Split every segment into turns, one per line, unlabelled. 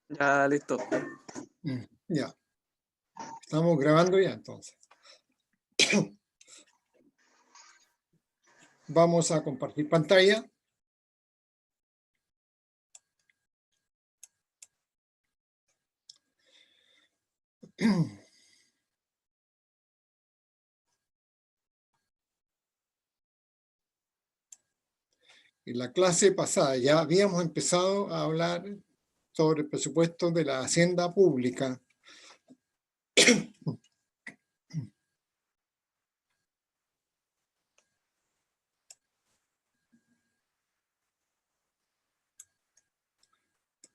Ya, listo.
Ya. Estamos grabando ya, entonces. Vamos a compartir pantalla. En la clase pasada ya habíamos empezado a hablar sobre el presupuesto de la hacienda pública.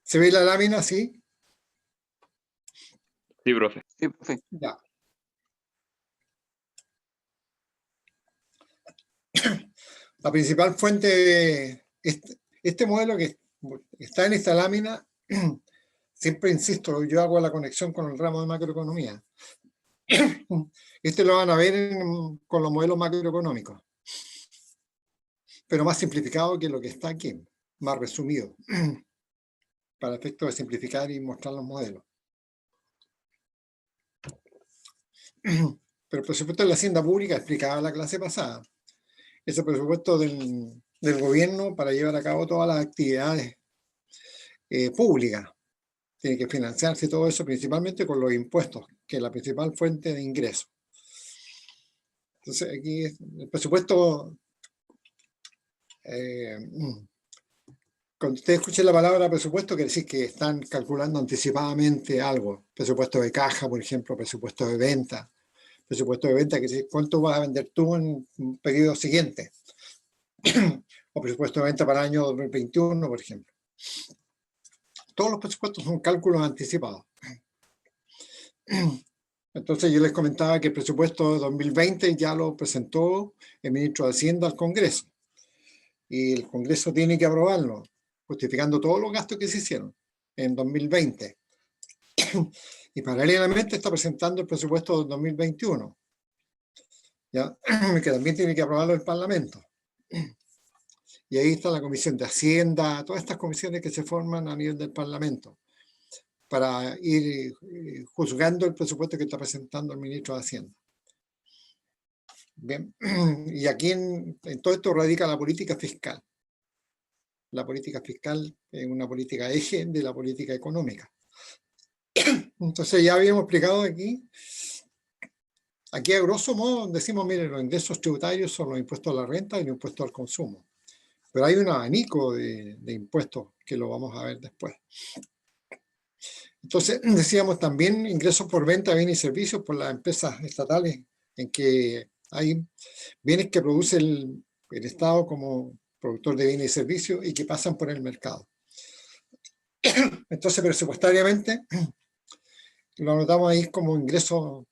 ¿Se ve la lámina? ¿Sí?
Sí, profe.
Sí, profe.
Ya. La principal fuente de este modelo que está en esta lámina, siempre insisto, yo hago la conexión con el ramo de macroeconomía. Este lo van a ver con los modelos macroeconómicos, pero más simplificado que lo que está aquí, más resumido, para efecto de simplificar y mostrar los modelos. Pero el presupuesto de la hacienda pública explicaba la clase pasada. Es el presupuesto del gobierno para llevar a cabo todas las actividades públicas. Tiene que financiarse todo eso principalmente con los impuestos, que es la principal fuente de ingresos. Entonces aquí el presupuesto, cuando ustedes escuchen la palabra presupuesto, quiere decir que están calculando anticipadamente algo. Presupuesto de caja, por ejemplo, presupuesto de venta. Presupuesto de venta, que quiere decir cuánto vas a vender tú en un periodo siguiente. O presupuesto de venta para el año 2021, por ejemplo. Todos los presupuestos son cálculos anticipados. Entonces yo les comentaba que el presupuesto de 2020 ya lo presentó el ministro de Hacienda al Congreso. Y el Congreso tiene que aprobarlo, justificando todos los gastos que se hicieron en 2020. Y paralelamente está presentando el presupuesto del 2021, ¿ya? Que también tiene que aprobarlo el Parlamento. Y ahí está la Comisión de Hacienda, todas estas comisiones que se forman a nivel del Parlamento, para ir juzgando el presupuesto que está presentando el ministro de Hacienda. Bien, y aquí en todo esto radica la política fiscal. La política fiscal es una política eje de la política económica. Entonces ya habíamos explicado aquí a grosso modo decimos, miren, los ingresos tributarios son los impuestos a la renta y los impuestos al consumo. Pero hay un abanico de impuestos que lo vamos a ver después. Entonces decíamos también ingresos por venta de bienes y servicios por las empresas estatales en que hay bienes que produce el Estado como productor de bienes y servicios y que pasan por el mercado. Entonces presupuestariamente lo anotamos ahí como ingresos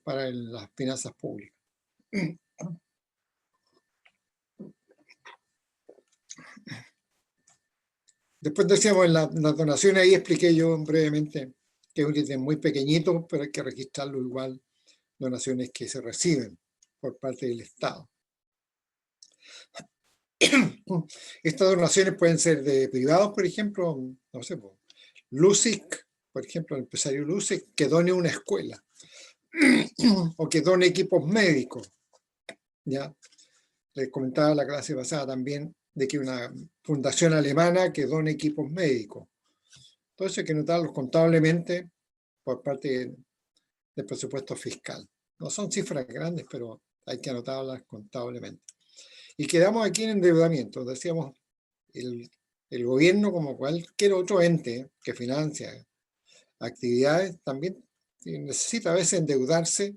para las finanzas públicas. Después decíamos en las donaciones, ahí expliqué yo brevemente que es un ítem muy pequeñito, pero hay que registrarlo igual, donaciones que se reciben por parte del Estado. Estas donaciones pueden ser de privados, por ejemplo, no sé, Lusic, por ejemplo, el empresario Lusic, que done una escuela o que done equipos médicos. ¿Ya? Les comentaba la clase pasada también de que una fundación alemana que done equipos médicos. Todo eso hay que notarlos contablemente por parte del presupuesto fiscal. No son cifras grandes, pero hay que anotarlas contablemente. Y quedamos aquí en endeudamiento. Decíamos, el gobierno, como cualquier otro ente que financia actividades, también necesita a veces endeudarse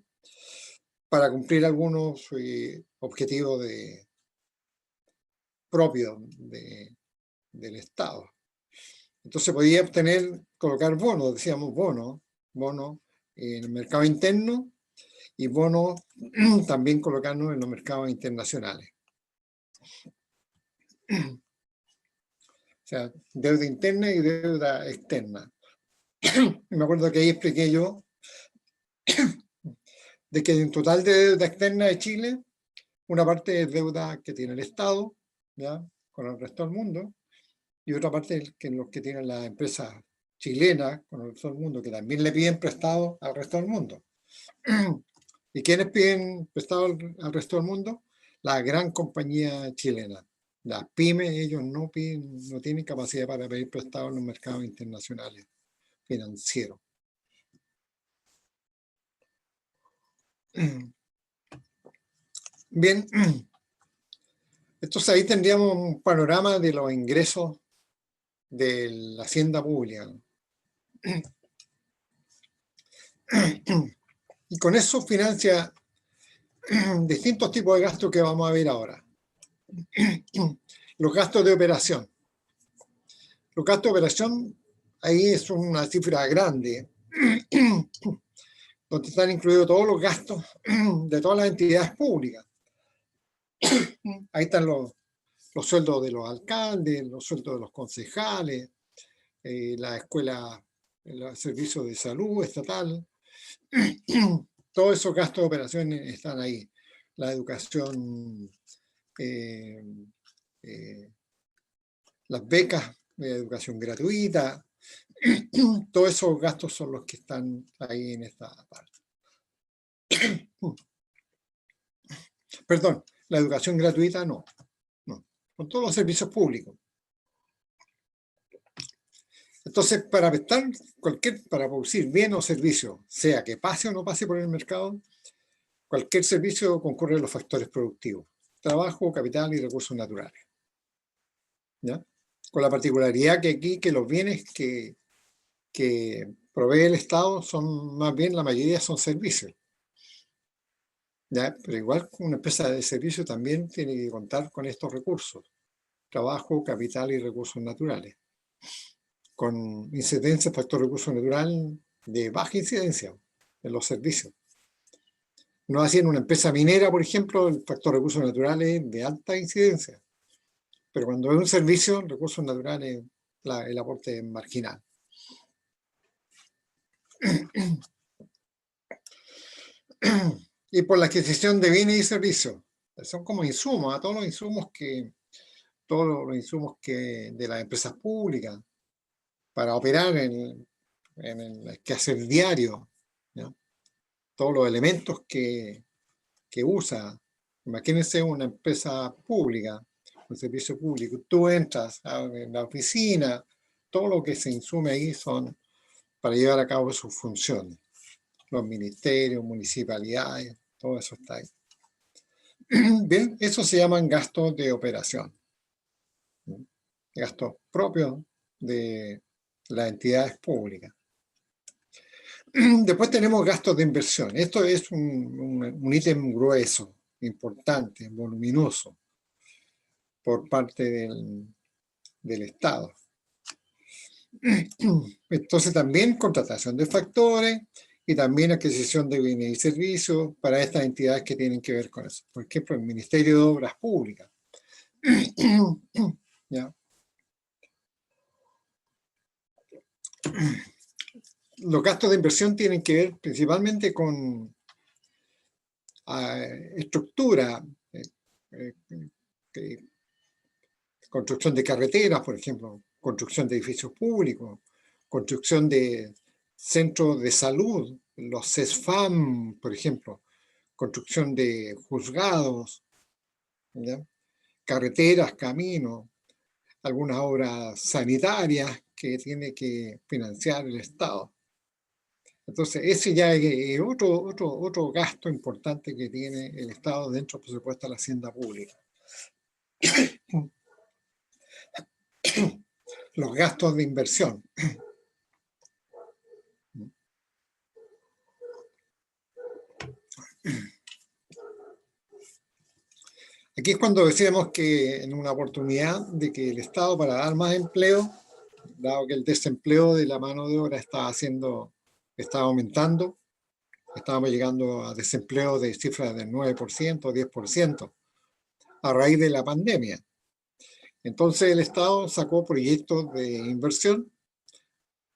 para cumplir algunos objetivos propios del Estado. Entonces podía colocar bonos, decíamos bonos en el mercado interno y bonos también colocarnos en los mercados internacionales. O sea, deuda interna y deuda externa. Me acuerdo que ahí expliqué yo de que en total de deuda externa de Chile, una parte es deuda que tiene el Estado, ¿ya? Con el resto del mundo, y otra parte que los que tienen las empresas chilenas con el resto del mundo, que también le piden prestado al resto del mundo. ¿Y quiénes piden prestado al resto del mundo? La gran compañía chilena. Las pymes, ellos no tienen capacidad para pedir prestado en los mercados internacionales financieros. Bien, entonces ahí tendríamos un panorama de los ingresos de la hacienda pública. Y con eso financia distintos tipos de gastos que vamos a ver ahora. Los gastos de operación. Los gastos de operación, ahí es una cifra grande, donde están incluidos todos los gastos de todas las entidades públicas. Ahí están los sueldos de los alcaldes, los sueldos de los concejales, la escuela, el servicio de salud estatal. Todos esos gastos de operaciones están ahí. La educación, las becas de educación gratuita, todos esos gastos son los que están ahí en esta parte. Perdón, la educación gratuita no, con todos los servicios públicos. Entonces, para producir bien o servicio, sea que pase o no pase por el mercado, cualquier servicio concurre a los factores productivos: trabajo, capital y recursos naturales. ¿Ya? Con la particularidad que aquí que los bienes que provee el Estado son más bien, la mayoría son servicios. ¿Ya? Pero igual una empresa de servicio también tiene que contar con estos recursos: trabajo, capital y recursos naturales, con incidencia, factor recurso natural de baja incidencia en los servicios. No así en una empresa minera, por ejemplo, el factor recursos naturales es de alta incidencia. Pero cuando es un servicio, recursos naturales, el aporte es marginal. Y por la adquisición de bienes y servicios. Son como insumos, a todos los insumos que de las empresas públicas para operar en el quehacer diario, ¿no? Todos los elementos que usa. Imagínense una empresa pública, un servicio público. Tú entras en la oficina, todo lo que se insume ahí son para llevar a cabo sus funciones. Los ministerios, municipalidades, todo eso está ahí. Bien, eso se llaman gastos de operación. Gastos propios de las entidades públicas. Después tenemos gastos de inversión. Esto es un ítem grueso, importante, voluminoso, por parte del Estado. Entonces también contratación de factores y también adquisición de bienes y servicios para estas entidades que tienen que ver con eso. Por ejemplo, el Ministerio de Obras Públicas. ¿Ya? Los gastos de inversión tienen que ver principalmente con estructura, construcción de carreteras, por ejemplo, construcción de edificios públicos, construcción de centros de salud, los CESFAM, por ejemplo, construcción de juzgados, ¿ya? Carreteras, caminos, algunas obras sanitarias que tiene que financiar el Estado. Entonces, ese ya es otro gasto importante que tiene el Estado dentro del presupuesto de la hacienda pública. Los gastos de inversión. Aquí es cuando decíamos que en una oportunidad de que el Estado, para dar más empleo, dado que el desempleo de la mano de obra estaba aumentando, estábamos llegando a desempleo de cifras del 9%, 10%, a raíz de la pandemia. Entonces el Estado sacó proyectos de inversión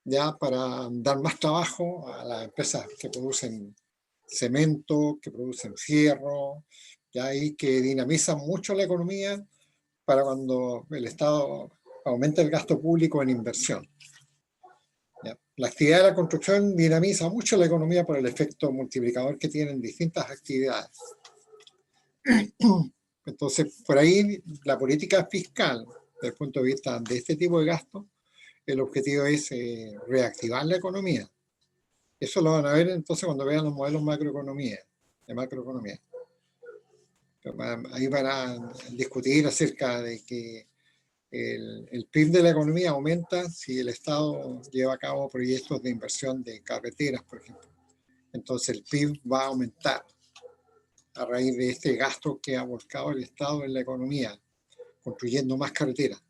ya para dar más trabajo a las empresas que producen cemento, que producen fierro, ya ahí que dinamizan mucho la economía para cuando el Estado aumenta el gasto público en inversión. ¿Ya? La actividad de la construcción dinamiza mucho la economía por el efecto multiplicador que tienen distintas actividades. Entonces, por ahí la política fiscal, desde el punto de vista de este tipo de gastos, el objetivo es reactivar la economía. Eso lo van a ver entonces cuando vean los modelos de macroeconomía. Ahí van a discutir acerca de que el PIB de la economía aumenta si el Estado lleva a cabo proyectos de inversión de carreteras, por ejemplo. Entonces el PIB va a aumentar a raíz de este gasto que ha volcado el Estado en la economía, construyendo más carreteras.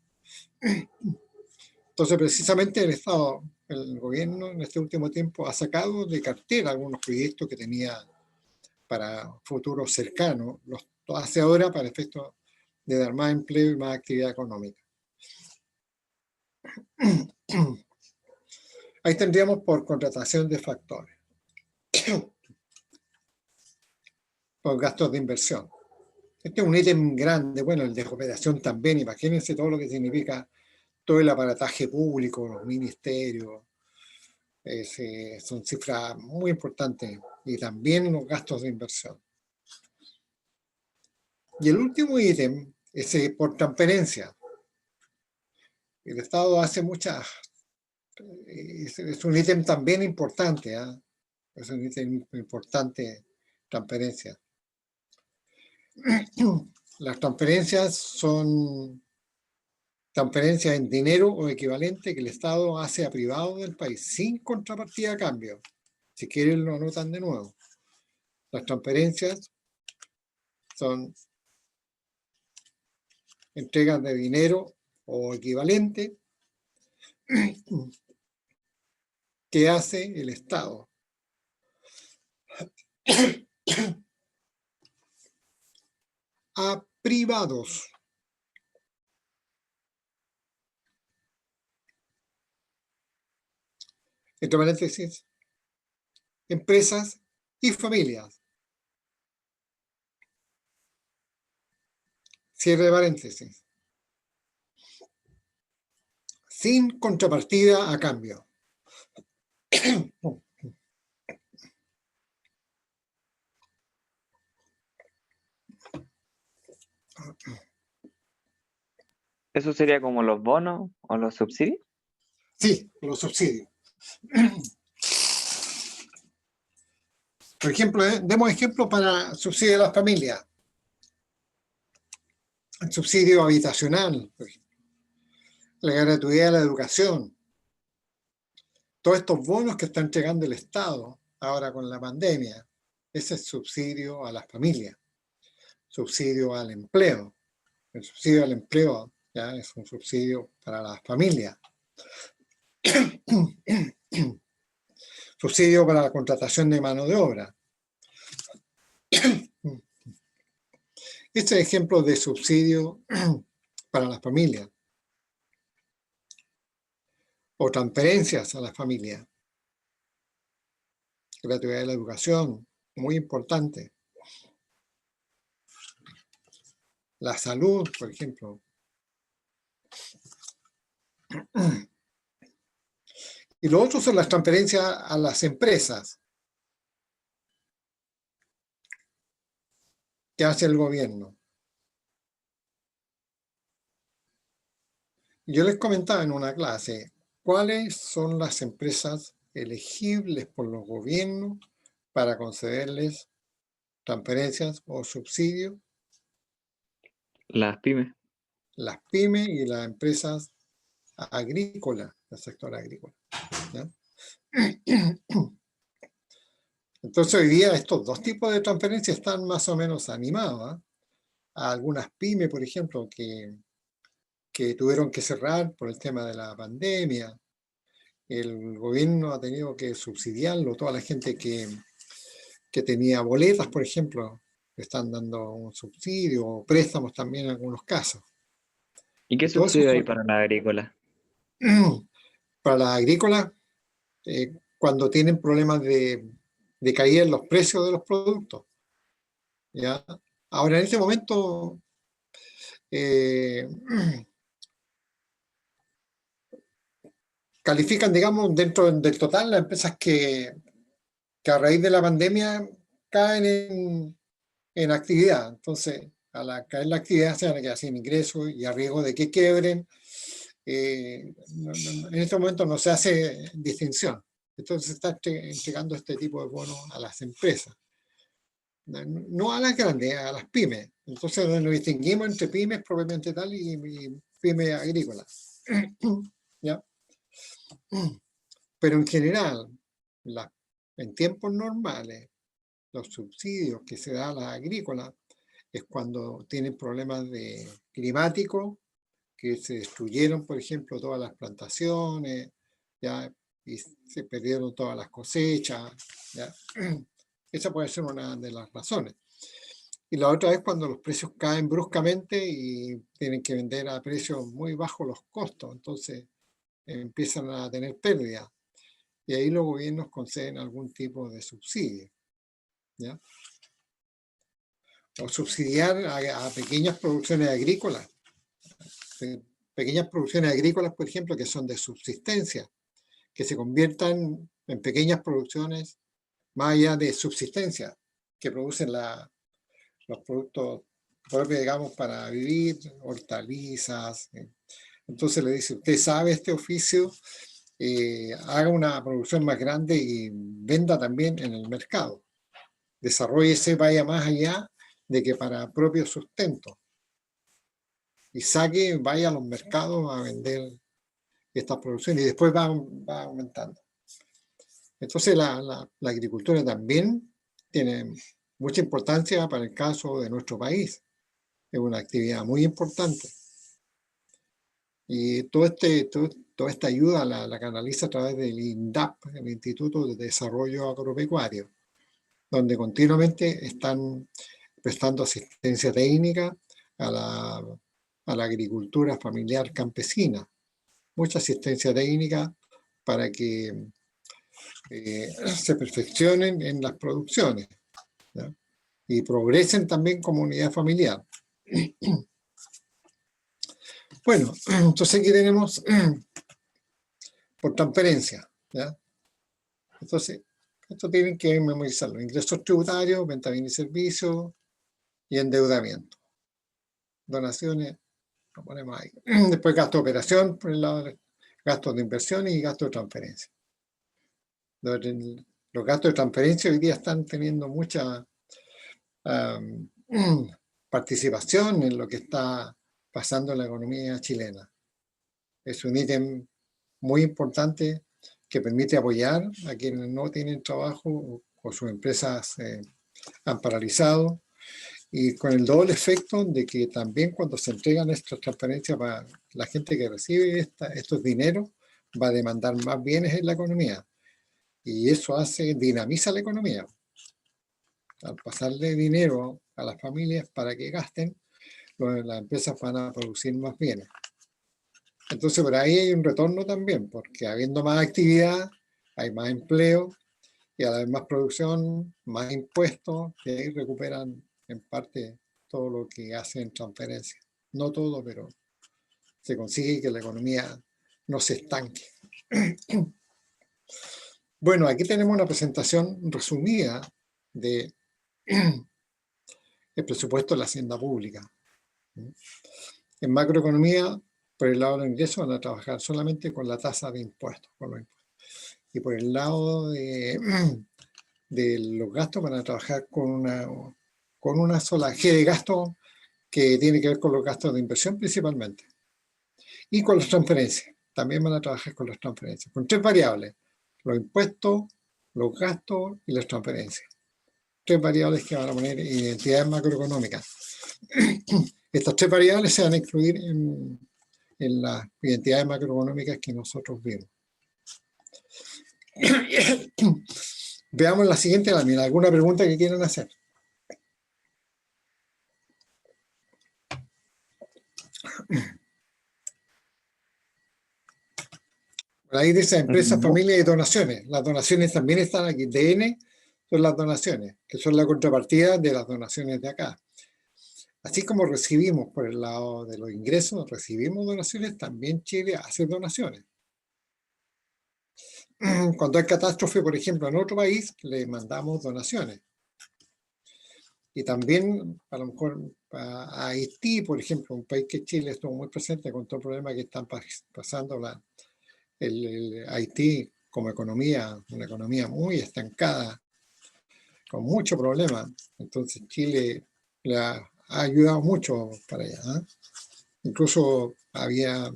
Entonces, precisamente el Estado, el gobierno en este último tiempo ha sacado de cartera algunos proyectos que tenía para futuro cercano, los hace ahora para efectos de dar más empleo y más actividad económica. Ahí tendríamos por contratación de factores, por gastos de inversión. Este es un ítem grande, bueno, el de cooperación también, imagínense todo lo que significa todo el aparataje público, los ministerios, son cifras muy importantes, y también los gastos de inversión. Y el último ítem es por transferencia. El Estado hace muchas, es un ítem también importante, ¿eh? Es un ítem importante, transferencia. Las transferencias son transferencias en dinero o equivalente que el Estado hace a privados del país, sin contrapartida a cambio. Si quieren lo anotan de nuevo. Las transferencias son entregas de dinero o equivalente que hace el Estado a privados. Entre paréntesis, empresas y familias. Cierre de paréntesis. Sin contrapartida a cambio.
¿Eso sería como los bonos o los subsidios?
Sí, los subsidios. Por ejemplo, demos ejemplo para subsidio a las familias. El subsidio habitacional, por ejemplo, la gratuidad de la educación. Todos estos bonos que está entregando el Estado ahora con la pandemia, ese es subsidio a las familias, subsidio al empleo. El subsidio al empleo ya es un subsidio para las familias. Subsidio para la contratación de mano de obra. Este es ejemplo de subsidio para las familias. O transferencias a las familias. Gratuidad de la educación, muy importante. La salud, por ejemplo. Y lo otro son las transferencias a las empresas que hace el gobierno. Yo les comentaba en una clase cuáles son las empresas elegibles por los gobiernos para concederles transferencias o subsidios.
Las pymes.
Las pymes y las empresas agrícolas, del sector agrícola, ¿ya? Entonces hoy día estos dos tipos de transferencias están más o menos animados, ¿eh? A algunas pymes, por ejemplo, que tuvieron que cerrar por el tema de la pandemia. El gobierno ha tenido que subsidiarlo. Toda la gente que tenía boletas, por ejemplo, están dando un subsidio o préstamos también en algunos casos.
¿Y qué
Y todo eso
subsidio hay para la agrícola?
para la agrícola, cuando tienen problemas de caída en los precios de los productos. ¿Ya? Ahora, en este momento, califican, digamos, dentro del total las empresas que a raíz de la pandemia caen en actividad. Entonces, al caer la actividad se van a quedar sin ingresos y a riesgo de que quiebren. En este momento no se hace distinción. Entonces se está entregando este tipo de bonos a las empresas. No a las grandes, a las pymes. Entonces nos distinguimos entre pymes propiamente tal y pymes agrícolas. ¿Ya? Pero en general, en tiempos normales, los subsidios que se dan a las agrícolas es cuando tienen problemas climáticos, que se destruyeron, por ejemplo, todas las plantaciones, ¿ya? Y se perdieron todas las cosechas, ¿ya? Esa puede ser una de las razones. Y la otra es cuando los precios caen bruscamente y tienen que vender a precios muy bajos los costos, entonces empiezan a tener pérdidas. Y ahí los gobiernos conceden algún tipo de subsidio, ¿ya? O subsidiar a pequeñas producciones agrícolas. Pequeñas producciones agrícolas, por ejemplo, que son de subsistencia, que se conviertan en pequeñas producciones más allá de subsistencia, que producen los productos propios, digamos, para vivir, hortalizas. Entonces le dice, usted sabe este oficio, haga una producción más grande y venda también en el mercado. Desarróllese, vaya más allá de que para propio sustento. Y vaya a los mercados a vender estas producciones y después va aumentando. Entonces la agricultura también tiene mucha importancia para el caso de nuestro país. Es una actividad muy importante. Y toda esta ayuda la canaliza a través del INDAP, el Instituto de Desarrollo Agropecuario, donde continuamente están prestando asistencia técnica a la agricultura familiar campesina. Mucha asistencia técnica para que se perfeccionen en las producciones, ¿ya? Y progresen también como unidad familiar. Bueno, entonces aquí tenemos por transferencia, ¿ya? Entonces, esto tienen que memorizarlo: ingresos tributarios, venta de bienes y servicios y endeudamiento. Donaciones, lo ponemos ahí. Después gasto de operación, por el lado de gastos de inversión y gastos de transferencia. Los gastos de transferencia hoy día están teniendo mucha participación en lo que está pasando en la economía chilena. Es un ítem muy importante que permite apoyar a quienes no tienen trabajo o sus empresas han paralizado, y con el doble efecto de que también cuando se entregan estas transferencias, para la gente que recibe estos dineros va a demandar más bienes en la economía, y eso dinamiza la economía. Al pasarle dinero a las familias para que gasten, las empresas van a producir más bienes. Entonces por ahí hay un retorno también, porque habiendo más actividad, hay más empleo, y al haber más producción, más impuestos, que ahí recuperan en parte todo lo que hacen en transferencia. No todo, pero se consigue que la economía no se estanque. Bueno, aquí tenemos una presentación resumida del presupuesto de la hacienda pública. En macroeconomía, por el lado de los ingresos, van a trabajar solamente con la tasa de impuestos, y por el lado de los gastos van a trabajar con una sola G de gasto, que tiene que ver con los gastos de inversión principalmente. Y con las transferencias. También van a trabajar con las transferencias. Con tres variables: los impuestos, los gastos y las transferencias. Tres variables que van a poner identidades macroeconómicas. Estas tres variables se van a incluir en las identidades macroeconómicas que nosotros vimos. Veamos la siguiente lámina. ¿Alguna pregunta que quieran hacer? Ahí dice empresas, familias y donaciones. Las donaciones también están aquí. DN son las donaciones, que son la contrapartida de las donaciones de acá. Así como recibimos por el lado de los ingresos, recibimos donaciones, también Chile hace donaciones. cuando hay catástrofe, por ejemplo, en otro país, le mandamos donaciones. Y también, a lo mejor, a Haití, por ejemplo, un país que Chile estuvo muy presente con todo el problema que están pasando el Haití como economía, una economía muy estancada, con mucho problema. Entonces Chile le ha ayudado mucho para allá, ¿eh? Incluso había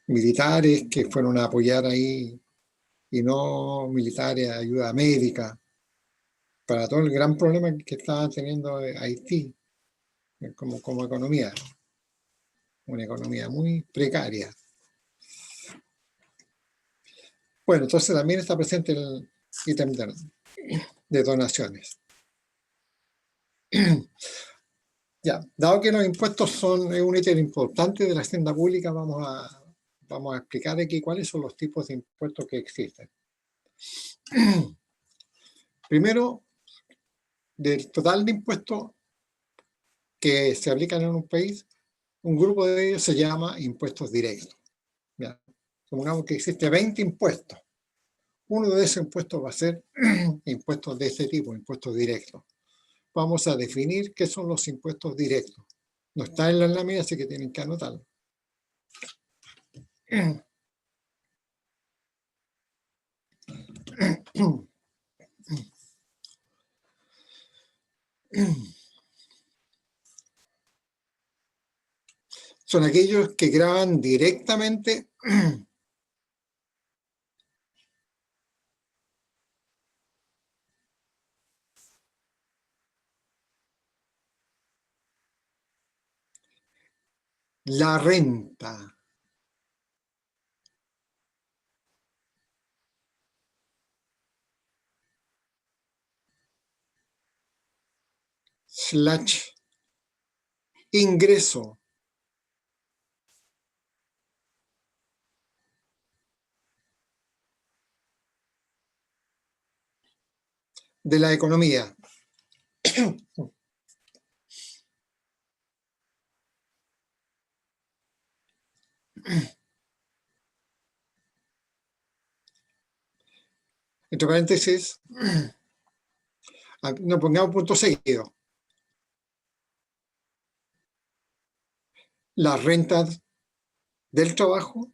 militares que fueron a apoyar ahí, y no militares, ayuda médica, para todo el gran problema que estaba teniendo Haití como economía, una economía muy precaria. Bueno, entonces también está presente el ítem de donaciones. Ya, dado que los impuestos son un ítem importante de la hacienda pública, vamos a explicar aquí cuáles son los tipos de impuestos que existen. Primero, del total de impuestos que se aplican en un país, un grupo de ellos se llama impuestos directos. ¿Ya? Supongamos que existe 20 impuestos. Uno de esos impuestos va a ser impuestos de este tipo, impuestos directos. Vamos a definir qué son los impuestos directos. No está en la lámina, así que tienen que anotarlo. Son aquellos que graban directamente la renta, / ingreso, de la economía. Entre paréntesis, no pongamos punto seguido. Las rentas del trabajo,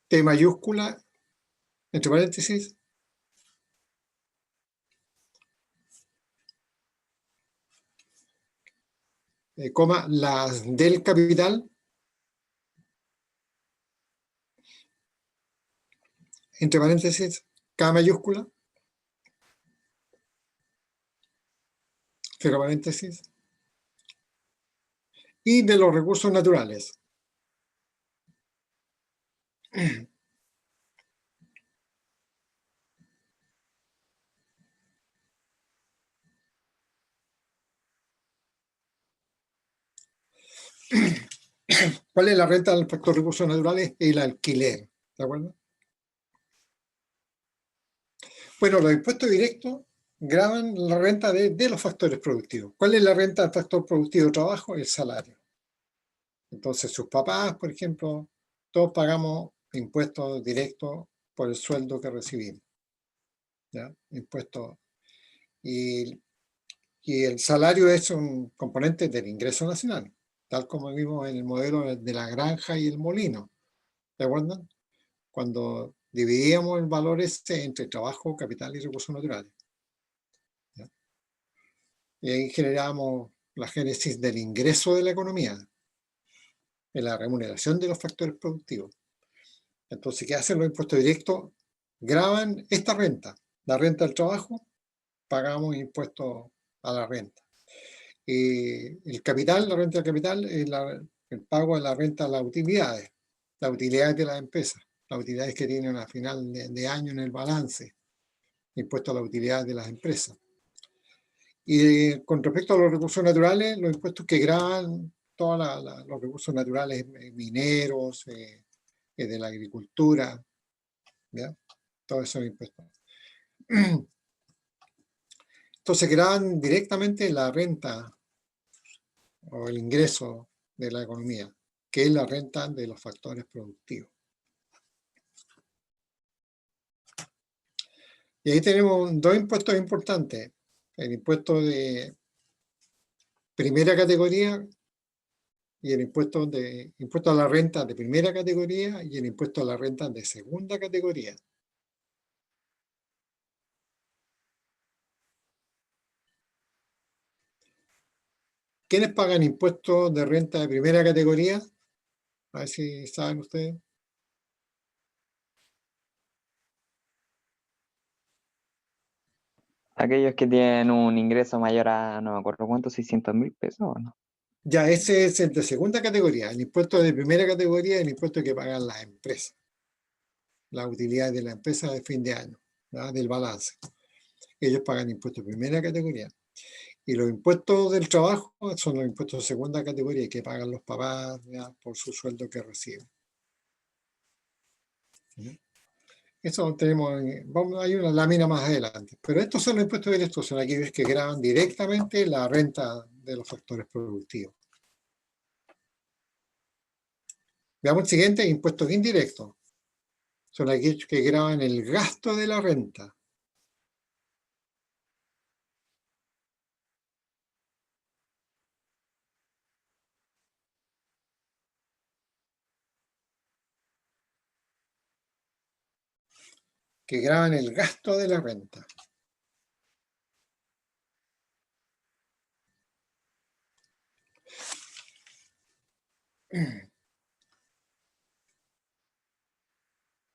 T mayúscula, entre paréntesis, coma, las del capital, entre paréntesis, K mayúscula, cierro paréntesis, y de los recursos naturales. ¿Cuál es la renta del factor recursos naturales? El alquiler, ¿de acuerdo? Bueno, los impuestos directos graban la renta de los factores productivos. ¿Cuál es la renta del factor productivo de trabajo? El salario. Entonces, sus papás, por ejemplo, todos pagamos impuestos directos por el sueldo que recibimos, ¿ya? Impuestos. Y el salario es un componente del ingreso nacional, tal como vimos en el modelo de la granja y el molino. ¿De acuerdo? Cuando dividíamos el valor entre trabajo, capital y recursos naturales. ¿Ya? Y ahí generamos la génesis del ingreso de la economía, en la remuneración de los factores productivos. Entonces, ¿qué hacen los impuestos directos? Graban esta renta, la renta del trabajo, pagamos impuestos a la renta. El capital, la renta del capital, es el pago de la renta de las utilidades de las empresas, las utilidades que tienen a final de año en el balance, impuestos a las utilidades de las empresas. Y con respecto a los recursos naturales, los impuestos que graban todos los recursos naturales mineros, de la agricultura, ¿ya? Todos esos impuestos. Entonces graban directamente la renta o el ingreso de la economía, que es la renta de los factores productivos. Y ahí tenemos dos impuestos importantes. El impuesto de primera categoría y el impuesto a la renta de primera categoría y el impuesto a la renta de segunda categoría. ¿Quiénes pagan impuestos de renta de primera categoría? A ver si saben ustedes.
Aquellos que tienen un ingreso mayor a, no me acuerdo cuánto, 600.000 pesos, ¿o no?
Ya, ese es el de segunda categoría. El impuesto de primera categoría es el impuesto que pagan las empresas. Las utilidades de la empresa de fin de año, ¿verdad? Del balance. Ellos pagan impuestos de primera categoría. Y los impuestos del trabajo son los impuestos de segunda categoría que pagan los papás, ¿ya? Por su sueldo que reciben. ¿Sí? Eso tenemos, hay una lámina más adelante. Pero estos son los impuestos directos, son aquellos que graban directamente la renta de los factores productivos. Veamos el siguiente, impuestos indirectos. Son aquellos que graban el gasto de la renta. Que graban el gasto de la renta.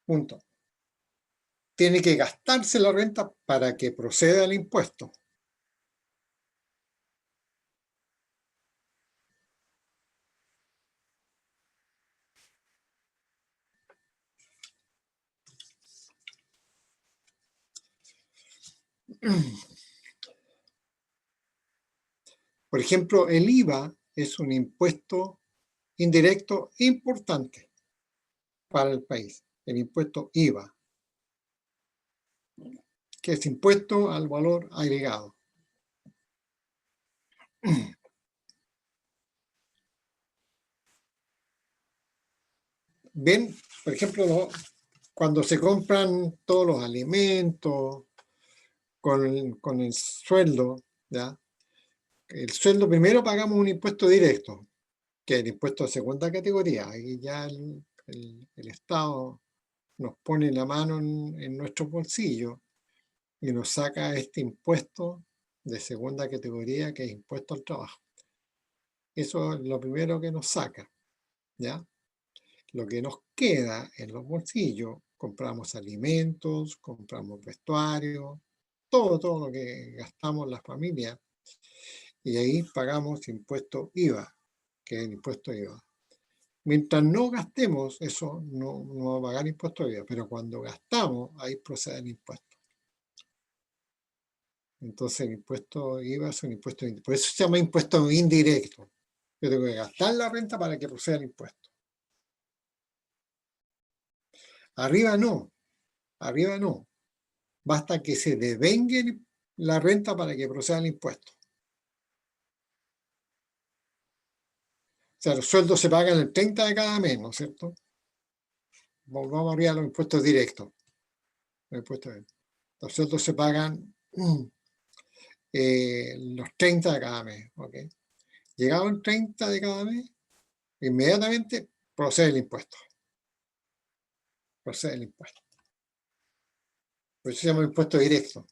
Punto. Tiene que gastarse la renta para que proceda el impuesto. Por ejemplo, el IVA es un impuesto indirecto importante para el país. El impuesto IVA, que es impuesto al valor agregado. Ven, por ejemplo, cuando se compran todos los alimentos con el sueldo, ¿ya? El sueldo primero pagamos un impuesto directo, que es el impuesto de segunda categoría. Ahí ya el Estado nos pone la mano en nuestro bolsillo y nos saca este impuesto de segunda categoría, que es impuesto al trabajo. Eso es lo primero que nos saca, ¿ya? Lo que nos queda en los bolsillos, compramos alimentos, compramos vestuario, todo lo que gastamos las familias, y ahí pagamos impuesto IVA, que es el impuesto IVA. Mientras no gastemos, eso no va a pagar impuesto IVA, pero cuando gastamos, ahí procede el impuesto. Entonces el impuesto IVA es un impuesto, por eso se llama impuesto indirecto. Yo tengo que gastar la renta para que proceda el impuesto. Arriba no. Basta que se devengue la renta para que proceda el impuesto. O sea, los sueldos se pagan el 30 de cada mes, ¿no es cierto? Vamos arriba a los impuestos directos. Los sueldos se pagan los 30 de cada mes. ¿Okay? Llegado el 30 de cada mes, inmediatamente procede el impuesto. Por eso se llama impuesto directo.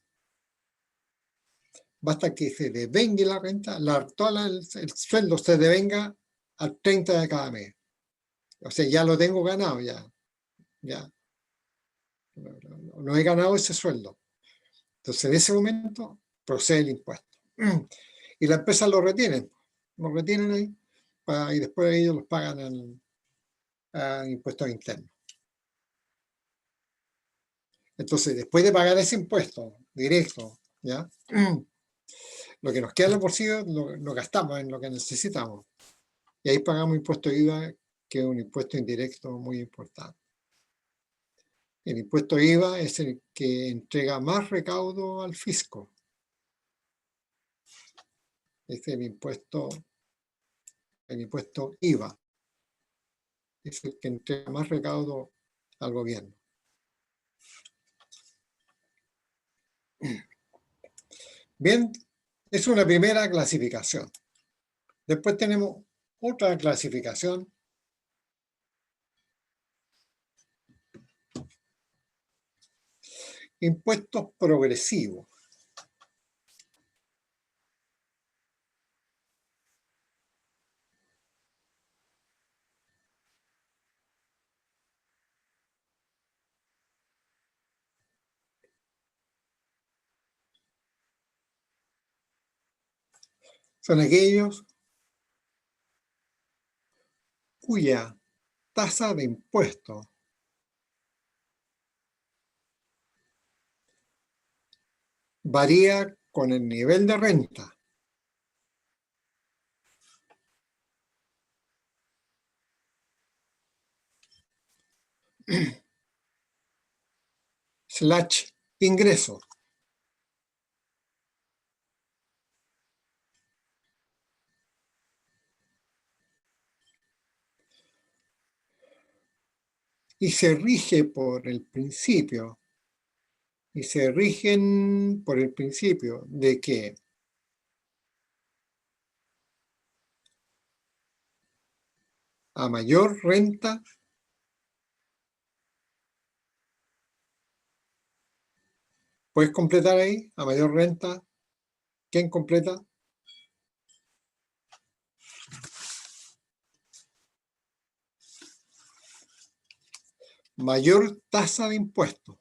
Basta que se devengue la renta, el sueldo se devenga al 30 de cada mes. O sea, ya lo tengo ganado, ya. No he ganado ese sueldo. Entonces, en ese momento, procede el impuesto. Y la empresa lo retienen ahí, y después ellos los pagan en impuestos internos. Entonces, después de pagar ese impuesto directo, ¿ya? Lo que nos queda en el bolsillo lo gastamos en lo que necesitamos. Y ahí pagamos impuesto IVA, que es un impuesto indirecto muy importante. El impuesto IVA es el que entrega más recaudo al fisco. Es el impuesto el impuesto IVA. Es el que entrega más recaudo al gobierno. Bien, es una primera clasificación. Después tenemos otra clasificación. Impuestos progresivos. Son aquellos cuya tasa de impuesto varía con el nivel de renta. / ingreso. Y se rige por el principio, y se rigen por el principio de que a mayor renta, ¿puedes completar ahí? A mayor renta, ¿quién completa? Mayor tasa de impuesto.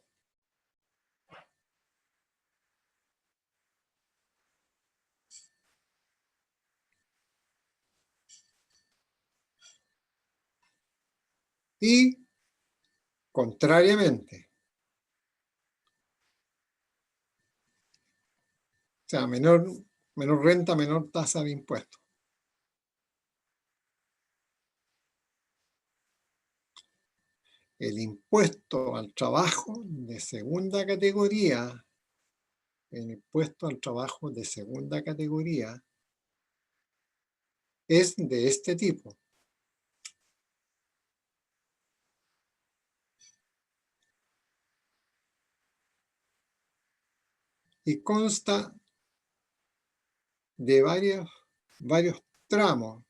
Y, contrariamente, o sea, menor renta, menor tasa de impuesto. El impuesto al trabajo de segunda categoría, el impuesto al trabajo de segunda categoría es de este tipo. Y consta de varios tramos.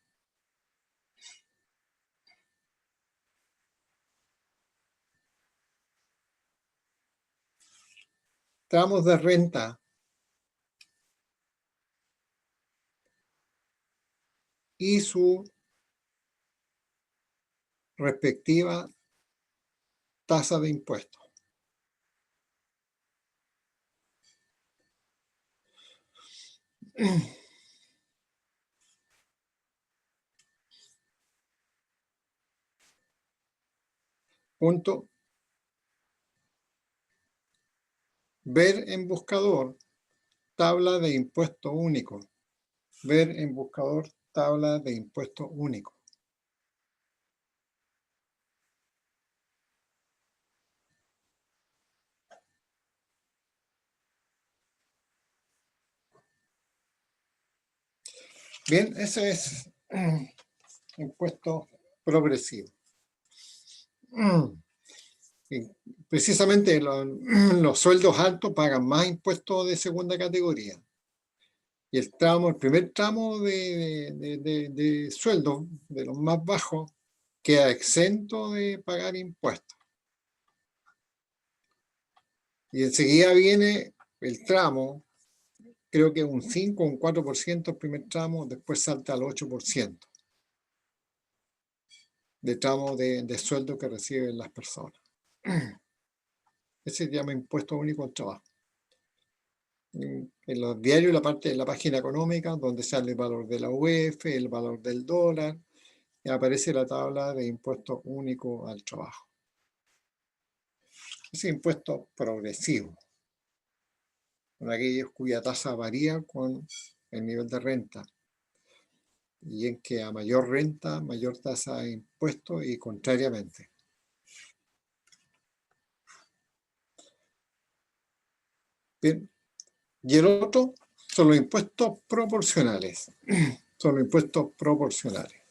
Tramos de renta y su respectiva tasa de impuesto. Punto. Ver en buscador tabla de impuesto único. Ver en buscador tabla de impuesto único. Bien, ese es impuesto progresivo. Y precisamente los sueldos altos pagan más impuestos de segunda categoría. Y el primer tramo de sueldos de los más bajos queda exento de pagar impuestos. Y enseguida viene el tramo, creo que un 5 o un 4% el primer tramo, después salta al 8% de tramo de sueldo que reciben las personas. Ese se llama impuesto único al trabajo. En los diarios, la parte de la página económica, donde sale el valor de la UEF, el valor del dólar, y aparece la tabla de impuesto único al trabajo. Ese impuesto progresivo, con aquellos cuya tasa varía con el nivel de renta, y en que a mayor renta, mayor tasa de impuesto y contrariamente. Bien. Y el otro son los impuestos proporcionales. Son los impuestos proporcionales.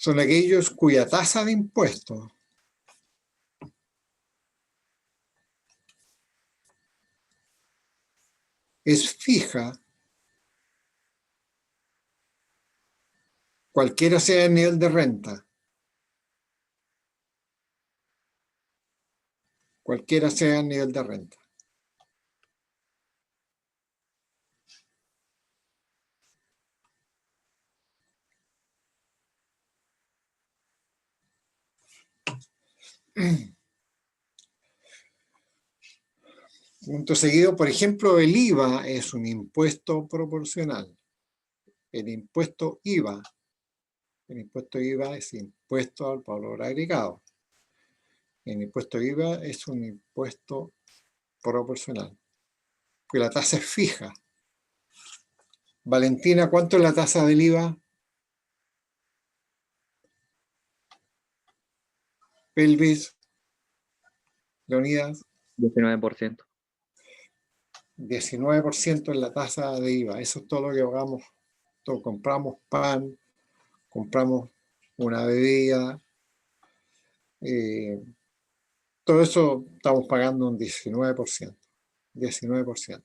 son aquellos cuya tasa de impuestos es fija, cualquiera sea el nivel de renta, cualquiera sea el nivel de renta. Punto seguido, por ejemplo, el IVA es un impuesto proporcional. El impuesto IVA es impuesto al valor agregado. El impuesto IVA es un impuesto proporcional, porque la tasa es fija. Valentina, ¿cuánto es la tasa del IVA? Pelvis, Leonidas,
19%.
19% es la tasa de IVA. Eso es todo lo que hagamos. Compramos pan, compramos una bebida, todo eso estamos pagando un 19%. 19%.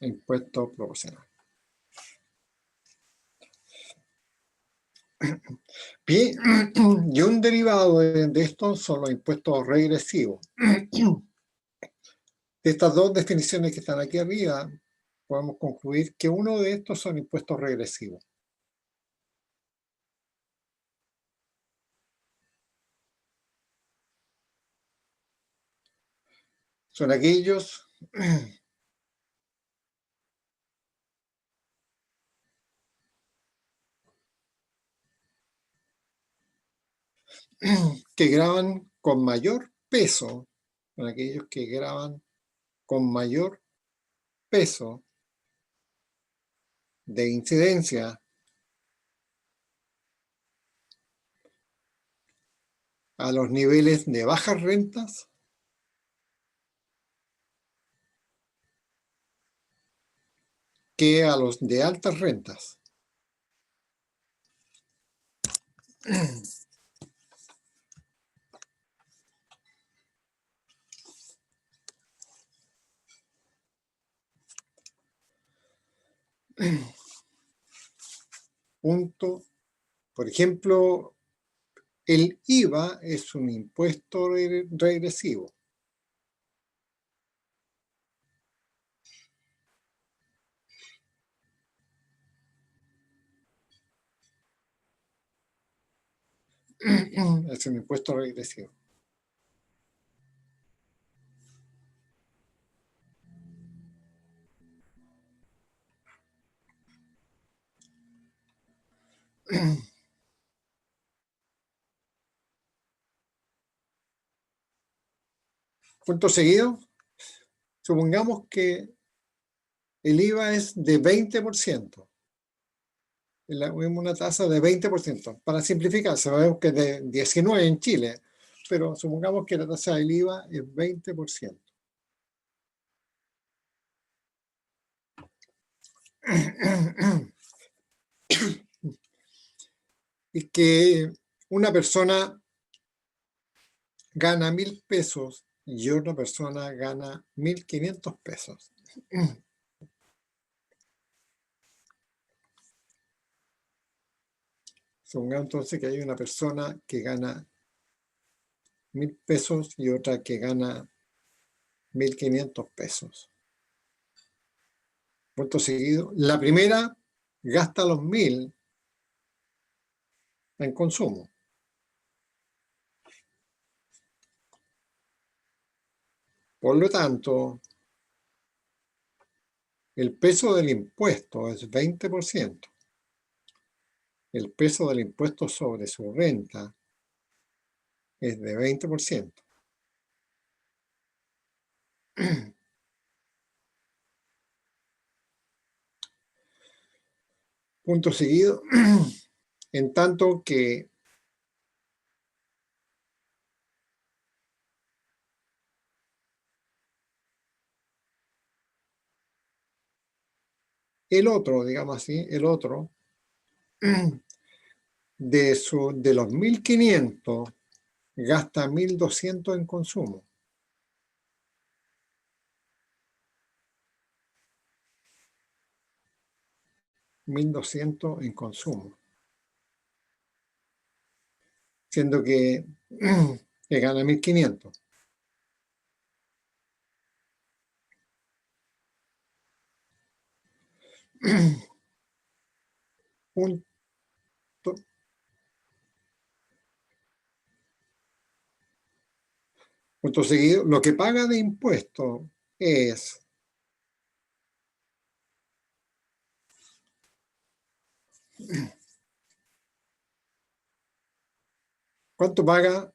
Impuesto proporcional. Bien, y un derivado de esto son los impuestos regresivos. De estas dos definiciones que están aquí arriba, podemos concluir que uno de estos son impuestos regresivos. Son aquellos que graban con mayor peso, son aquellos que graban con mayor peso de incidencia a los niveles de bajas rentas que a los de altas rentas. Punto. Por ejemplo, el IVA es un impuesto regresivo. Es un impuesto regresivo. Punto seguido. Supongamos que el IVA es de 20%. Una tasa de 20%. Para simplificar, sabemos que es de 19% en Chile, pero supongamos que la tasa del IVA es 20%. Y que una persona gana 1.000 pesos y otra persona gana 1.500 pesos. Supongamos entonces que hay una persona que gana 1.000 pesos y otra que gana 1.500 pesos. Punto seguido. La primera gasta los 1.000 en consumo. Por lo tanto, el peso del impuesto es 20%. El peso del impuesto sobre su renta es de 20%. Punto seguido. En tanto que El otro, digamos así, el otro, de los 1.500, gasta 1.200 en consumo. 1.200 en consumo. Siendo que gana 1.500. Punto seguido, lo que paga de impuesto es ¿cuánto paga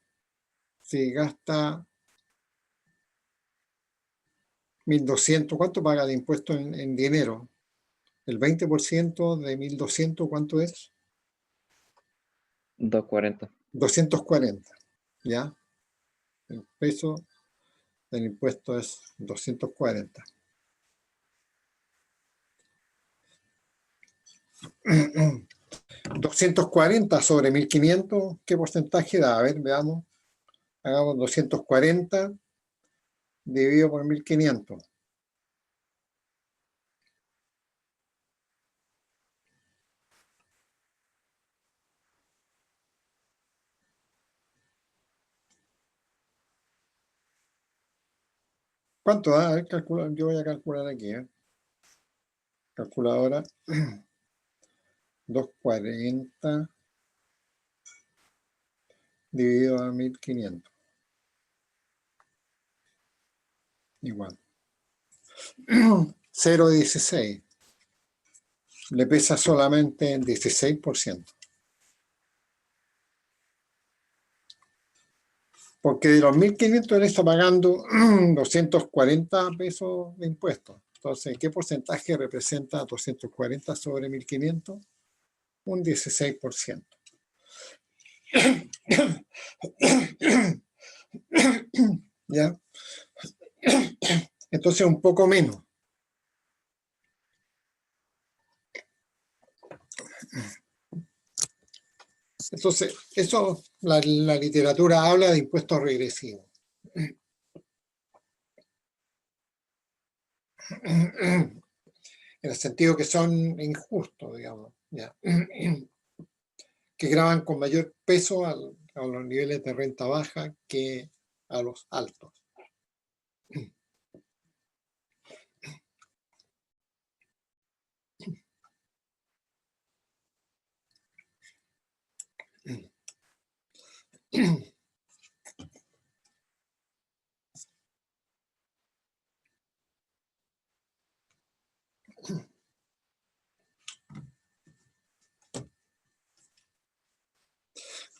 si gasta 1.200? ¿Cuánto paga de impuesto en dinero? El 20% de 1.200, ¿cuánto es?
240.
240, ¿ya? El peso del impuesto es 240. 240 sobre 1.500, ¿qué porcentaje da? A ver, veamos. Hagamos 240 dividido por 1.500. ¿Cuánto da? A ver, yo voy a calcular aquí. Calculadora. 240 dividido a 1.500. Igual. 0,16. Le pesa solamente el 16%. Porque de los 1.500 él está pagando 240 pesos de impuestos. Entonces, ¿qué porcentaje representa 240 sobre 1.500? Un 16%. ¿Ya? Entonces, un poco menos. Entonces, eso, la literatura habla de impuestos regresivos. En el sentido que son injustos, digamos, ¿ya? Que graban con mayor peso a los niveles de renta baja que a los altos.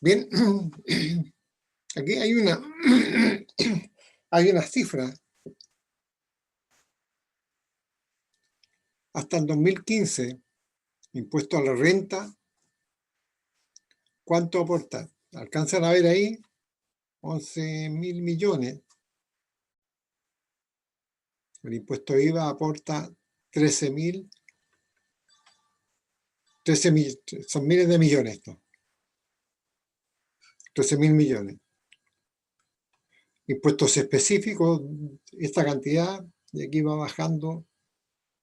Bien, aquí hay una cifra. Hasta el 2015, impuesto a la renta, ¿cuánto aporta? ¿Alcanzan a ver ahí? 11.000 millones. El impuesto IVA aporta 13.000. Son miles de millones esto. 13.000 millones. Impuestos específicos, esta cantidad, y aquí va bajando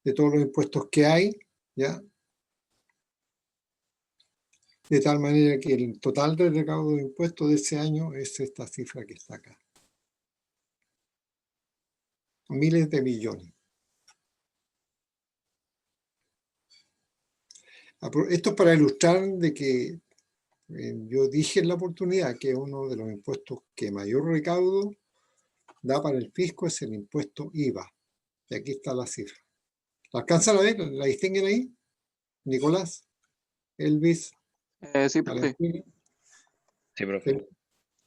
de todos los impuestos que hay, ¿ya? De tal manera que el total del recaudo de impuestos de ese año es esta cifra que está acá. Miles de millones. Esto es para ilustrar de que yo dije en la oportunidad que uno de los impuestos que mayor recaudo da para el fisco es el impuesto IVA. Y aquí está la cifra. ¿La alcanzan a ver? ¿La distinguen ahí? Nicolás, Elvis,
Sí, profe.
Valentín.
Sí, profe.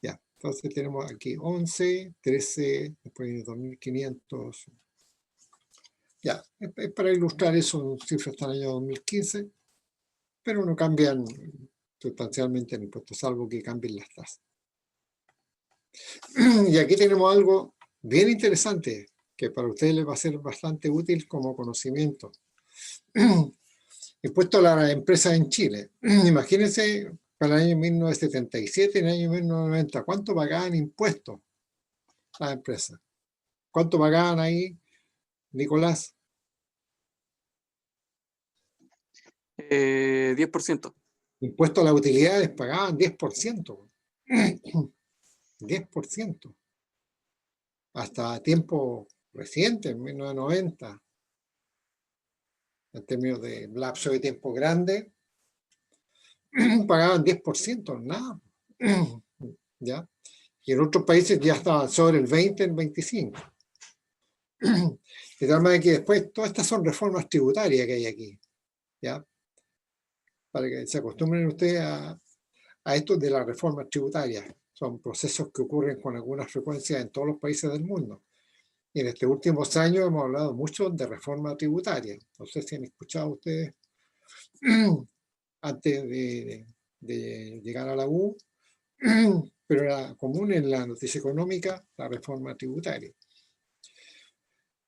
Ya, entonces tenemos aquí 11, 13, después 2.500. Ya, es para ilustrar eso, cifras hasta el año 2015, pero no cambian sustancialmente el impuesto, salvo que cambien las tasas. Y aquí tenemos algo bien interesante, que para ustedes les va a ser bastante útil como conocimiento. Impuesto a las empresas en Chile. Imagínense, para el año 1977 y el año 1990, ¿cuánto pagaban impuestos las empresas? ¿Cuánto pagaban ahí, Nicolás?
10%.
Impuestos a las utilidades pagaban 10%. 10%. Hasta tiempo reciente, en 1990, en términos de lapso de tiempo grande, pagaban 10%, nada. ¿Ya? Y en otros países ya estaban sobre el 20, el 25. De tal manera que después, todas estas son reformas tributarias que hay aquí, ¿ya? Para que se acostumbren ustedes a esto de las reformas tributarias. Son procesos que ocurren con alguna frecuencia en todos los países del mundo. Y en estos últimos años hemos hablado mucho de reforma tributaria. No sé si han escuchado ustedes antes de llegar a la U, pero era común en la noticia económica la reforma tributaria.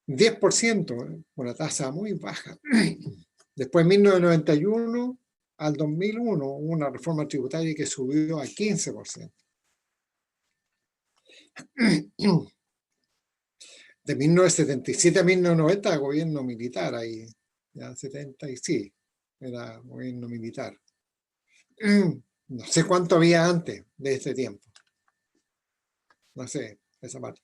10%, una tasa muy baja. Después, en 1991 al 2001, hubo una reforma tributaria que subió a 15%. De 1977 a 1990, gobierno militar ahí. Ya 70 y sí, era gobierno militar. No sé cuánto había antes de este tiempo. No sé, esa parte.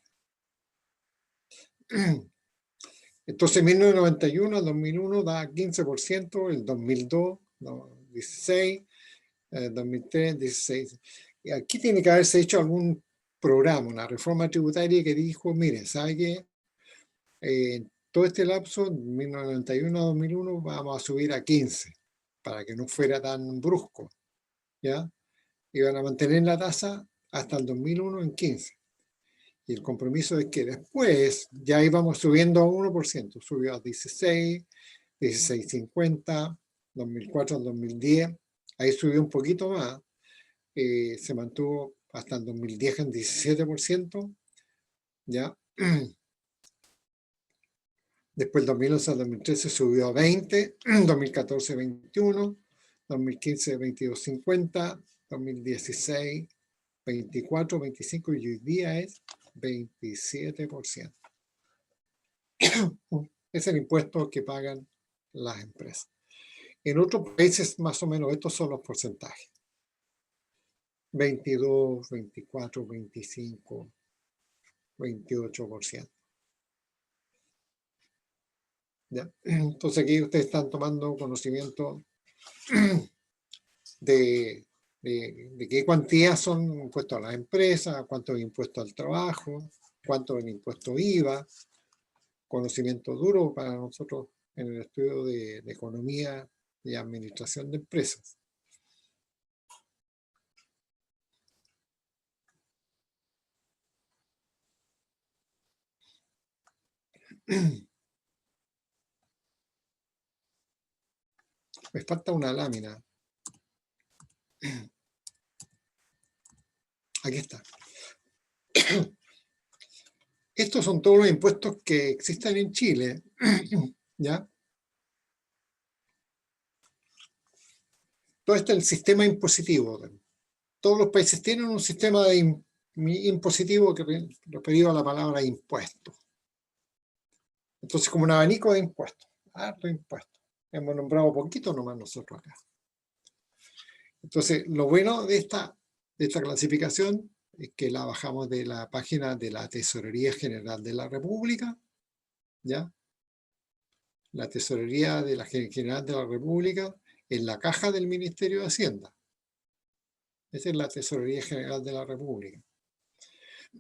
Entonces, 1991 al 2001 da 15%, el 2002, 16%, 2003, 16%. Y aquí tiene que haberse hecho algún programa, una reforma tributaria que dijo, mire, ¿sabe qué? Todo este lapso, 1991 a 2001, vamos a subir a 15, para que no fuera tan brusco, ¿ya? Iban a mantener la tasa hasta el 2001 en 15. Y el compromiso es que después ya íbamos subiendo a 1%, subió a 16, 16,50, 2004 al 2010, ahí subió un poquito más, se mantuvo hasta el 2010 en 17%, ¿ya? Después el 2011 al 2013 subió a 20, 2014 21, 2015 22,50, 2016 24, 25 y hoy día es 27%. Es el impuesto que pagan las empresas. En otros países más o menos estos son los porcentajes. 22, 24, 25, 28%. ¿Ya? Entonces aquí ustedes están tomando conocimiento de qué cuantías son impuestos a las empresas, cuánto es impuesto al trabajo, cuánto es impuesto IVA, conocimiento duro para nosotros en el estudio de economía y administración de empresas. Me falta una lámina. Aquí está. Estos son todos los impuestos que existen en Chile, ¿ya? Todo este es el sistema impositivo. Todos los países tienen un sistema de impositivo que referido a la palabra impuesto. Entonces, como un abanico de impuestos, harto impuestos. Hemos nombrado poquito nomás nosotros acá. Entonces, lo bueno de esta clasificación es que la bajamos de la página de la Tesorería General de la República, ¿ya? La Tesorería de la General de la República en la caja del Ministerio de Hacienda. Esa es la Tesorería General de la República.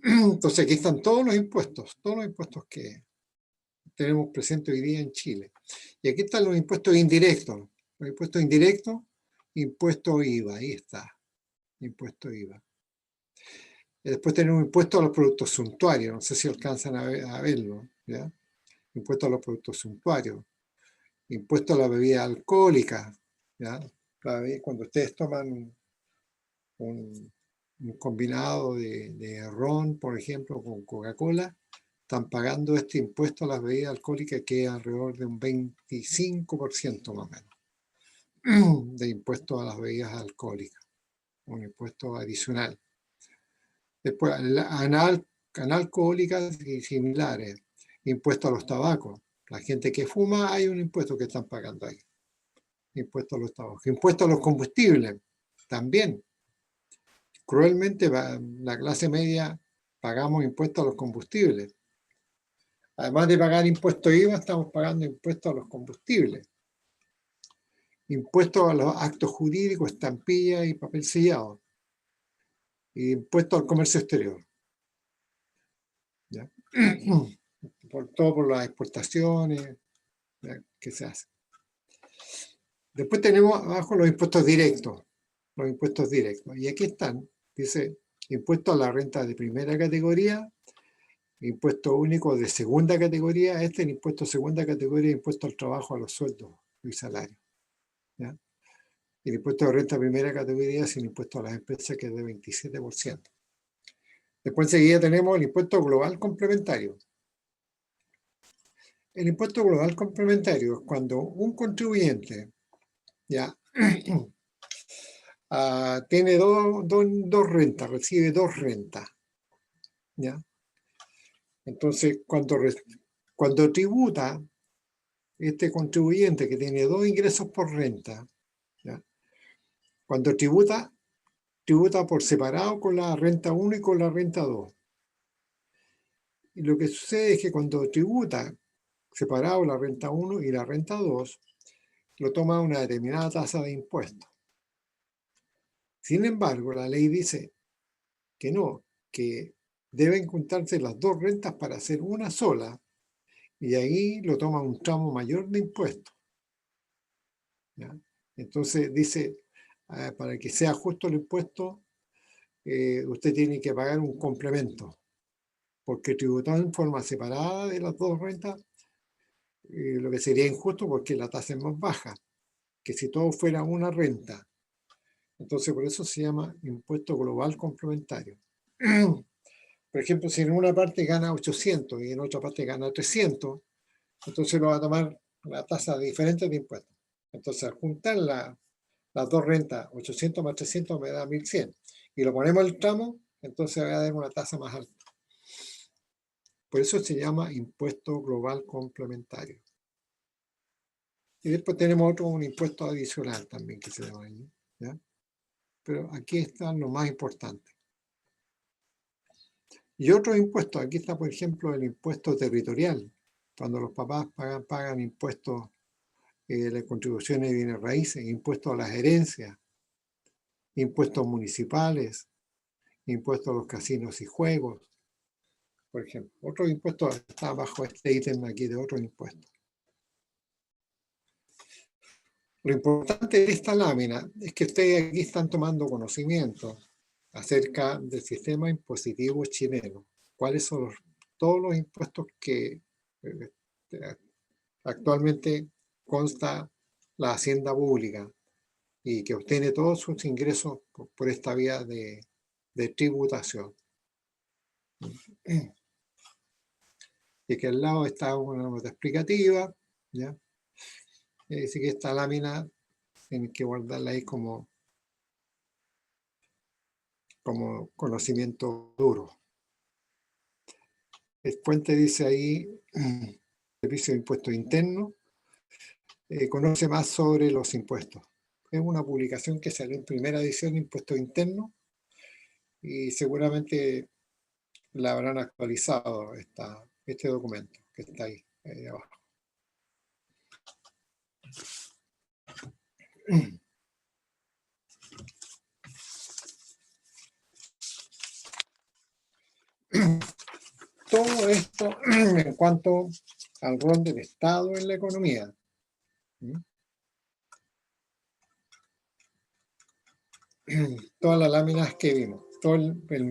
Entonces, aquí están todos los impuestos que tenemos presentes hoy día en Chile. Y aquí están los impuestos indirectos. Los impuestos indirectos, impuesto IVA, ahí está, impuesto IVA. Y después tenemos impuesto a los productos suntuarios, no sé si alcanzan a verlo, ¿ya? Impuesto a los productos suntuarios, impuesto a la bebida alcohólica, ¿ya? Cuando ustedes toman un combinado de ron, por ejemplo, con Coca-Cola, están pagando este impuesto a las bebidas alcohólicas, que es alrededor de un 25% más o menos de impuesto a las bebidas alcohólicas, un impuesto adicional. Después, analcohólicas y similares, impuesto a los tabacos. La gente que fuma, hay un impuesto que están pagando ahí. Impuesto a los tabacos. Impuesto a los combustibles, también. Cruelmente, la clase media pagamos impuestos a los combustibles. Además de pagar impuestos IVA, estamos pagando impuestos a los combustibles. Impuestos a los actos jurídicos, estampillas y papel sellado. Y impuestos al comercio exterior. ¿Ya? Todo por las exportaciones, ¿ya?, que se hacen. Después tenemos abajo los impuestos directos. Los impuestos directos. Y aquí están, dice, impuesto a la renta de primera categoría, impuesto único de segunda categoría. Este es el impuesto de segunda categoría, impuesto al trabajo, a los sueldos y salarios. ¿Ya? El impuesto de renta de primera categoría es el impuesto a las empresas, que es de 27%. Después enseguida tenemos el impuesto global complementario. El impuesto global complementario es cuando un contribuyente, ya, tiene dos rentas, recibe dos rentas. ¿Ya? Entonces, cuando tributa, este contribuyente que tiene dos ingresos por renta, ¿ya?, cuando tributa por separado con la renta 1 y con la renta 2. Y lo que sucede es que cuando tributa separado la renta 1 y la renta 2, lo toma una determinada tasa de impuesto. Sin embargo, la ley dice que no, que deben juntarse las dos rentas para hacer una sola, y ahí lo toma un tramo mayor de impuesto. ¿Ya? Entonces dice, para que sea justo el impuesto, usted tiene que pagar un complemento, porque tributó en forma separada de las dos rentas, lo que sería injusto porque la tasa es más baja que si todo fuera una renta. Entonces, por eso se llama impuesto global complementario. Por ejemplo, si en una parte gana 800 y en otra parte gana 300, entonces lo va a tomar la tasa diferente de impuestos. Entonces, al juntar las dos rentas, 800 más 300 me da 1100. Y lo ponemos el tramo, entonces va a dar una tasa más alta. Por eso se llama impuesto global complementario. Y después tenemos un impuesto adicional también que se llama ahí, ¿ya? Pero aquí está lo más importante. Y otros impuestos, aquí está, por ejemplo, el impuesto territorial. Cuando los papás pagan impuestos de contribuciones de bienes raíces, impuestos a las herencias, impuestos municipales, impuestos a los casinos y juegos, por ejemplo. Otro impuesto está bajo este ítem aquí de otros impuestos. Lo importante de esta lámina es que ustedes aquí están tomando conocimiento acerca del sistema impositivo chileno. ¿Cuáles son todos los impuestos que actualmente consta la hacienda pública y que obtiene todos sus ingresos por esta vía de tributación? Y que al lado está una nota explicativa, ¿ya? Así que esta lámina tienen que guardarla ahí como conocimiento duro. El puente dice ahí, Servicio de Impuestos Internos, conoce más sobre los impuestos. Es una publicación que salió en primera edición de Impuestos Internos y seguramente la habrán actualizado este documento que está ahí abajo. Todo esto en cuanto al rol del Estado en la economía. Todas las láminas que vimos, todo el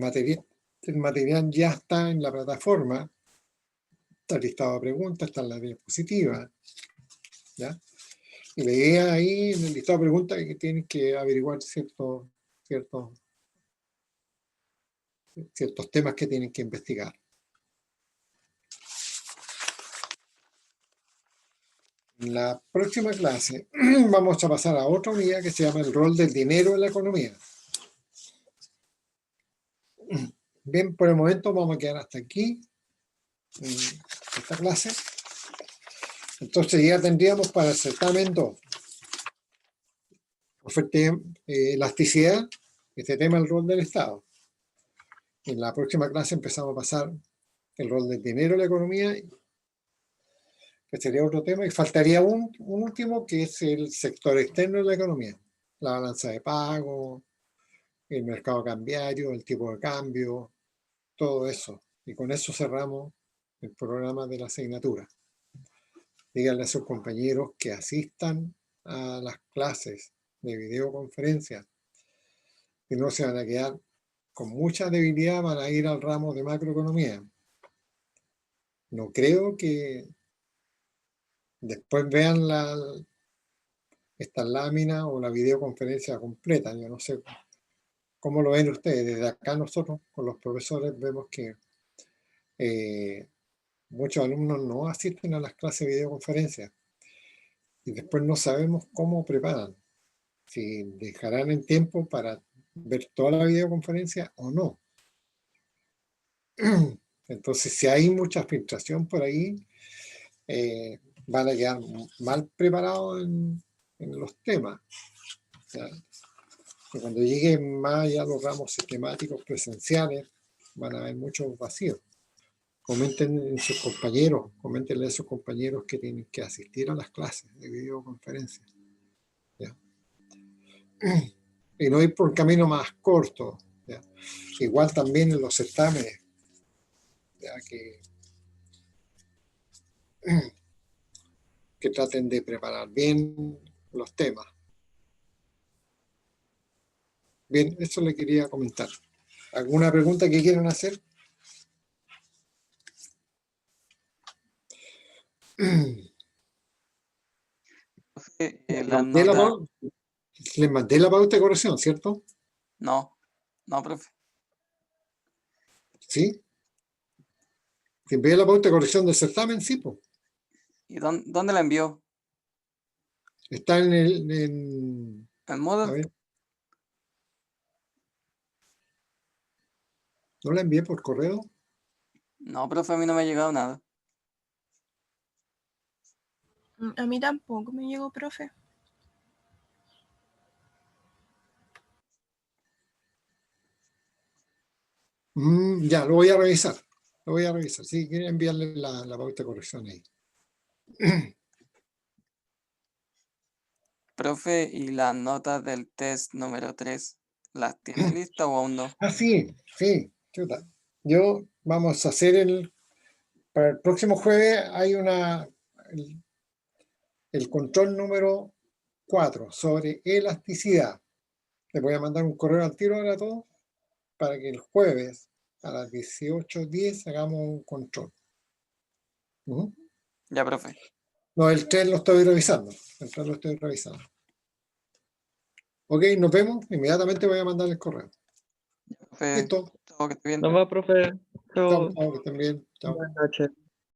material ya está en la plataforma, está el listado de preguntas, está en la diapositiva, ¿ya? Y la idea ahí en el listado de preguntas es que tienen que averiguar ciertos temas que tienen que investigar. En la próxima clase vamos a pasar a otra unidad que se llama el rol del dinero en la economía. Bien, por el momento vamos a quedar hasta aquí en esta clase. Entonces ya tendríamos para el certamen 2 elasticidad, este tema el rol del Estado. En la próxima clase empezamos a pasar el rol del dinero en la economía, que sería otro tema, y faltaría un último que es el sector externo de la economía, la balanza de pago, el mercado cambiario, el tipo de cambio, todo eso. Y con eso cerramos el programa de la asignatura. Díganle a sus compañeros que asistan a las clases de videoconferencia, que no se van a quedar con mucha debilidad, van a ir al ramo de macroeconomía. No creo que después vean esta lámina o la videoconferencia completa. Yo no sé cómo lo ven ustedes. Desde acá nosotros, con los profesores, vemos que muchos alumnos no asisten a las clases de videoconferencia y después no sabemos cómo preparan. Si dejarán en tiempo para ver toda la videoconferencia o no. Entonces, si hay mucha filtración por ahí, van a quedar mal preparados en los temas. O sea, que cuando lleguen más allá los ramos sistemáticos presenciales, van a haber muchos vacíos. Coméntenle a sus compañeros que tienen que asistir a las clases de videoconferencia. ¿Ya? Y no ir por el camino más corto. ¿Ya? Igual también en los certámenes, ¿ya? Que traten de preparar bien los temas. Bien, eso le quería comentar. ¿Alguna pregunta que quieran hacer?
Las notas.
Les mandé la pauta de corrección, ¿cierto?
No, profe.
¿Sí? ¿Te envié la pauta de corrección del certamen? Sí, pues.
¿Y dónde la envió?
Está en
¿En
a
Moodle?
ver. ¿No la envié por correo?
No, profe, a mí no me ha llegado nada.
A mí tampoco me llegó, profe.
Ya, lo voy a revisar. Lo voy a revisar. Sí, quiero enviarle la pauta de corrección ahí.
Profe, ¿y las notas del test número 3 las tiene listas o aún no?
Ah, sí, chuta. Yo vamos a hacer para el próximo jueves hay el control número 4 sobre elasticidad. Les voy a mandar un correo al tiro ahora a todos para que el jueves a las 18:10 hagamos un control.
Ya, profe.
No, el 3 lo estoy revisando. El 3 lo estoy revisando. Ok, nos vemos. Inmediatamente voy a mandar el correo.
Profe,
Listo.
chao, que esté bien.
Nos va, profe.
Chao,
Chao.
chao, que estén bien. Chao.
Buenas noches.